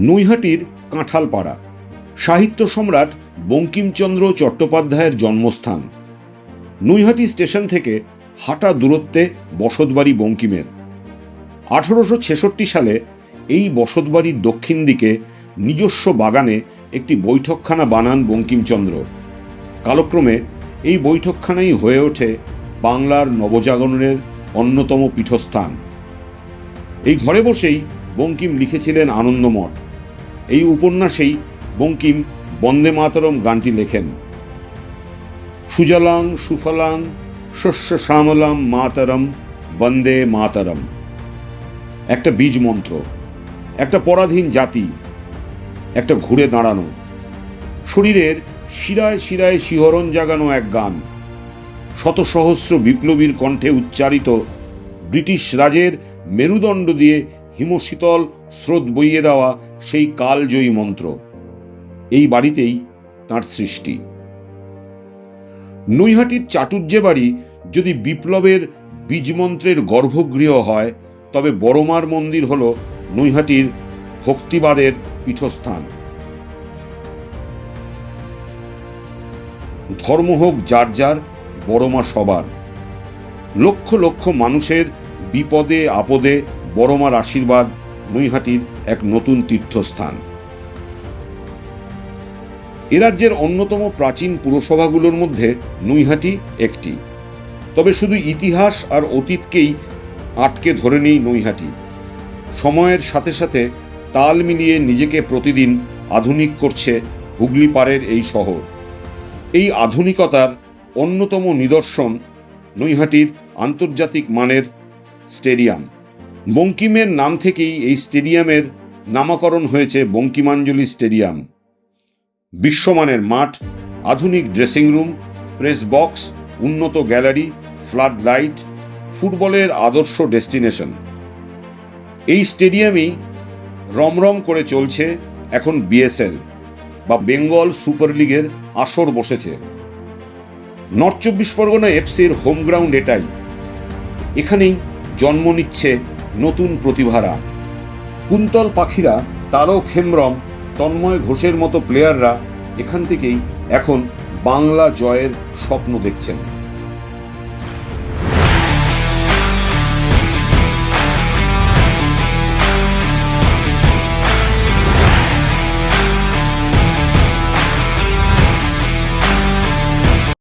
নৈহাটির কাঁঠালপাড়া সাহিত্য সম্রাট বঙ্কিমচন্দ্র চট্টোপাধ্যায়ের জন্মস্থান। নৈহাটি স্টেশন থেকে হাঁটা দূরত্বে বসতবাড়ি বঙ্কিমের। 1866 সালে এই বসতবাড়ির দক্ষিণ দিকে নিজস্ব বাগানে একটি বৈঠকখানা বানান বঙ্কিমচন্দ্র। কালক্রমে এই বৈঠকখানাই হয়ে ওঠে বাংলার নবজাগরণের অন্যতম পীঠস্থান। এই ঘরে বসেই বঙ্কিম লিখেছিলেন আনন্দমঠ। এই উপন্যাসেই বঙ্কিম বন্দে মাতরম গানটি লেখেন। সুজলাং সুফলাং শস্য শ্যামলাং মাতরম বন্দে মাতরম। একটা বীজ মন্ত্র, একটা পরাধীন জাতি, একটা ঘুরে দাঁড়ানো, শরীরের শিরায় শিরায় শিহরণ জাগানো এক গান, শত সহস্র বিপ্লবীর কণ্ঠে উচ্চারিত, ব্রিটিশ রাজের মেরুদণ্ড দিয়ে হিমশীতল স্রোত বইয়ে দেওয়া সেই কালজয়ী মন্ত্র। এই বাড়িতেই তাঁর সৃষ্টি। নৈহাটির চাটুর্যে বাড়ি যদি বিপ্লবের বীজমন্ত্রের গর্ভগৃহ হয়, তবে বড়মার মন্দির হল নৈহাটির ভক্তিবাদের পীঠস্থান। ধর্ম হোক যার যার, বড়মা সবার। লক্ষ লক্ষ মানুষের বিপদে আপদে বড়মার আশীর্বাদ নৈহাটির এক নতুন তীর্থস্থান। এ রাজ্যের অন্যতম প্রাচীন পুরসভাগুলোর মধ্যে নৈহাটি একটি। তবে শুধু ইতিহাস আর অতীতকেই আটকে ধরে নেই নৈহাটি। সময়ের সাথে সাথে তাল মিলিয়ে নিজেকে প্রতিদিন আধুনিক করছে হুগলি পাড়ের এই শহর। এই আধুনিকতার অন্যতম নিদর্শন নৈহাটির আন্তর্জাতিক মানের স্টেডিয়াম। বঙ্কিমের নাম থেকেই এই স্টেডিয়ামের নামকরণ হয়েছে বঙ্কিমাঞ্জলি স্টেডিয়াম। বিশ্বমানের মাঠ, আধুনিক ড্রেসিং রুম, প্রেস বক্স, উন্নত গ্যালারি, ফ্লাড লাইট, ফুটবলের আদর্শ ডেস্টিনেশন। এই স্টেডিয়ামেই রমরম করে চলছে এখন বিএসএল বা বেঙ্গল সুপার লিগের আসর বসেছে। নর্থ 24 পরগনা এফসির হোম গ্রাউন্ড এটাই। এখানেই জন্ম নিচ্ছে নতুন প্রতিভারা। কুন্তল পাখিরা, তারক হেমব্রম, তন্ময় ঘোষের মতো প্লেয়াররা এখান থেকেই এখন বাংলা জয়ের স্বপ্ন দেখছেন।